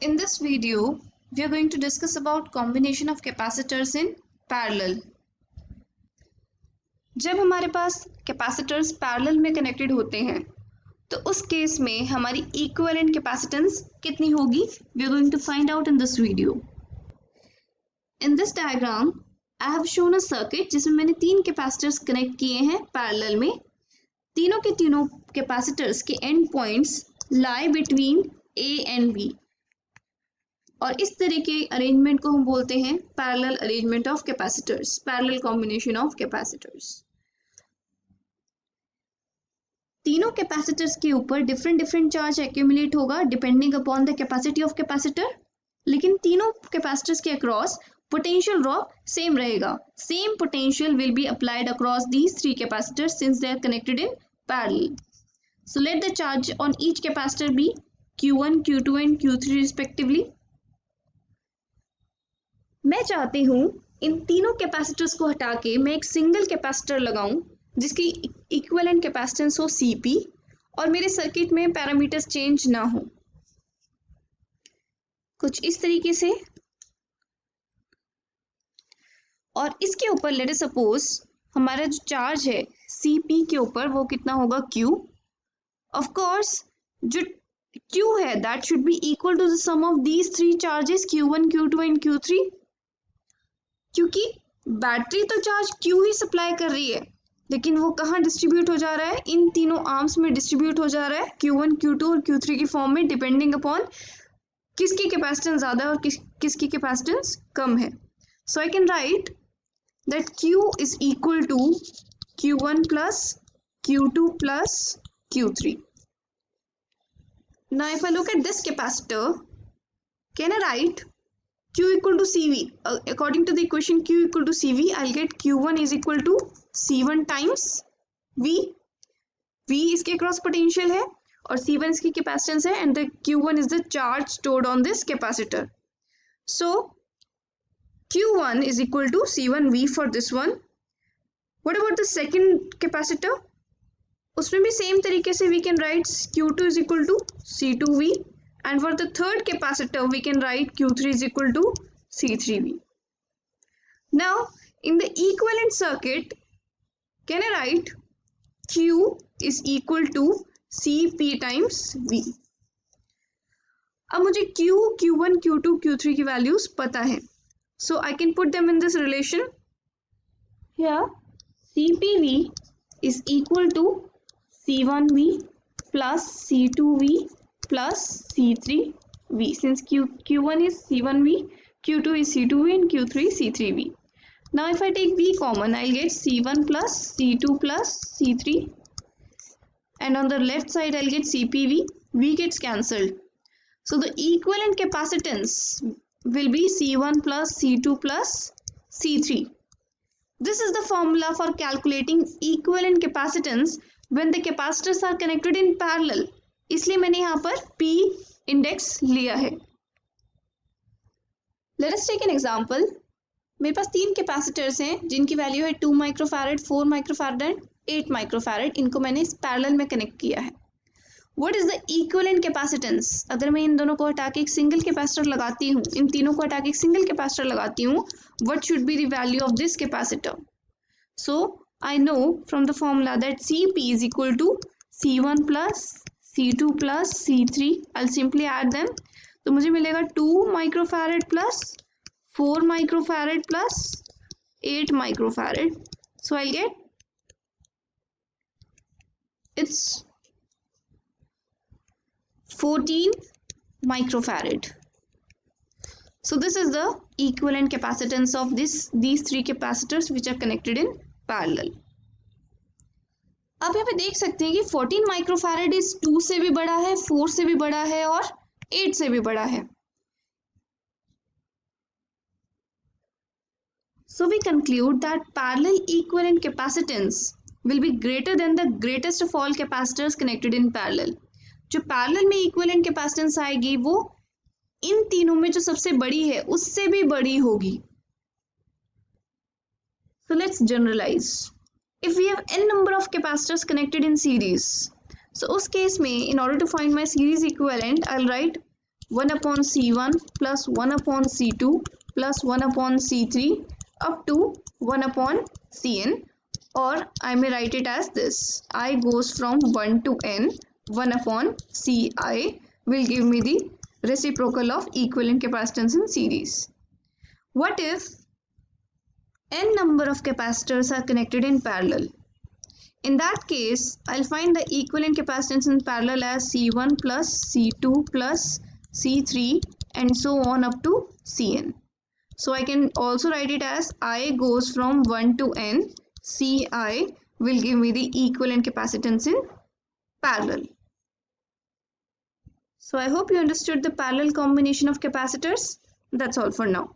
In this video, we are going to discuss about combination of capacitors in parallel. जब हमारे पास capacitors parallel में connected होते हैं तो उस केस में हमारी इक्विवेलेंट कैपेसिटेंस कितनी होगी? We are going to find out in this video. In this diagram, I have shown a circuit जिसमें मैंने 3 कैपेसिटर्स कनेक्ट किए हैं पैरेलल में. तीनों के तीनों कैपेसिटर्स के and points lie between A and B. और इस तरह के अरेंजमेंट को हम बोलते हैं parallel arrangement of capacitors, parallel combination of capacitors. तीनों कैपेसिटर्स के ऊपर डिफरेंट चार्ज एक्यूमुलेट होगा depending upon the capacity of capacitor, लेकिन तीनों कैपेसिटर्स के अक्रॉस पोटेंशियल ड्रॉप सेम रहेगा. Same potential will be applied across these 3 capacitors since they are connected in parallel. So let the charge on each capacitor be Q1, Q2 and Q3 respectively. मैं चाहती हूँ इन तीनों capacitors को हटा के मैं एक सिंगल कैपेसिटर लगाऊं जिसकी इक्विवेलेंट कैपेसिटेंस हो Cp और मेरे सर्किट में पैरामीटर्स चेंज ना हो. कुछ इस तरीके से. और इसके ऊपर लेट अस सपोज हमारा जो चार्ज है Cp के ऊपर वो कितना होगा? Q. ऑफ कोर्स जो Q है that should be equal to the sum of these 3 charges Q1, Q2 and Q3. क्योंकि बैटरी तो चार्ज Q ही सप्लाई कर रही है, लेकिन वो कहाँ डिस्ट्रीब्यूट हो जा रहा है? इन तीनों आर्म्स में डिस्ट्रीब्यूट हो जा रहा है Q1, Q2 और Q3 की फॉर्म में, डिपेंडिंग अपॉन किसकी कैपेसिटेंस ज़्यादा और किसकी कैपेसिटेंस कम है. So I can write that Q is equal to Q1 plus Q2 plus Q3. Now if I look at this capacitor, can I write Q equal to CV? According to the equation Q equal to CV, I'll get Q1 is equal to C1 times V. V इसके cross potential है और C1 इसकी capacitance है and the Q1 is the charge stored on this capacitor. So Q1 is equal to C1V for this one. What about the second capacitor? उसमें भी same तरीके से we can write Q2 is equal to C2V, and for the third capacitor we can write Q3 is equal to C3V. Now in the equivalent circuit, can I write Q is equal to Cp times V. अब मुझे Q, Q1, Q2, Q3 की values पता है, so I can put them in this relation. Here Cpv is equal to C1V plus C2V plus C3V. Since Q1 is C1V, Q2 is C2V and Q3 is C3V. Now if I take V common, I'll get C1 plus C2 plus C3, and on the left side I'll get CPV. V gets cancelled. So the equivalent capacitance will be C1 plus C2 plus C3. This is the formula for calculating equivalent capacitance when the capacitors are connected in parallel. इसलिए मैंने यहाँ पर P index लिया है. Let us take an example. मेरे पास 3 capacitors हैं जिनकी value है 2 माइक्रोफैरड, 4 माइक्रोफैरड एंड 8 माइक्रोफैरड. इनको मैंने इस पैरेलल में कनेक्ट किया है. What is the equivalent capacitance? अगर मैं इन दोनों को हटा के एक सिंगल कैपेसिटर लगाती हूँ, इन तीनों को हटा के एक सिंगल कैपेसिटर लगाती हूँ, what should be the value of this capacitor? So I know from the formula that Cp is equal to C1 plus C2 plus C3. I'll simply add them. तो मुझे मिलेगा 2 microfarad plus 4 microfarad plus 8 microfarad. So I'll get it's 14 microfarad. So this is the equivalent capacitance of these 3 capacitors which are connected in parallel. अब यहाँ पे देख सकते हैं कि 14 माइक्रोफैरड इस 2 से भी बड़ा है, 4 से भी बड़ा है और 8 से भी बड़ा है. So we conclude that parallel equivalent capacitance will be greater than the greatest of all capacitors connected in parallel. जो पैरेलल में इक्विवेलेंट कैपेसिटेंस आएगी वो इन तीनों में जो सबसे बड़ी है उससे भी बड़ी होगी. So let's generalize. If we have n number of capacitors connected in series, so उस केस में in order to find my series equivalent, I'll write 1 upon C1 plus 1 upon C2 plus 1 upon C3 up to 1 upon Cn, or I may write it as this: I goes from 1 to n, 1 upon Ci will give me the reciprocal of equivalent capacitance in series. What if n number of capacitors are connected in parallel? In that case, I'll find the equivalent capacitance in parallel as C1 plus C2 plus C3 and so on up to Cn. So I can also write it as I goes from 1 to n, Ci will give me the equivalent capacitance in parallel. So I hope you understood the parallel combination of capacitors. That's all for now.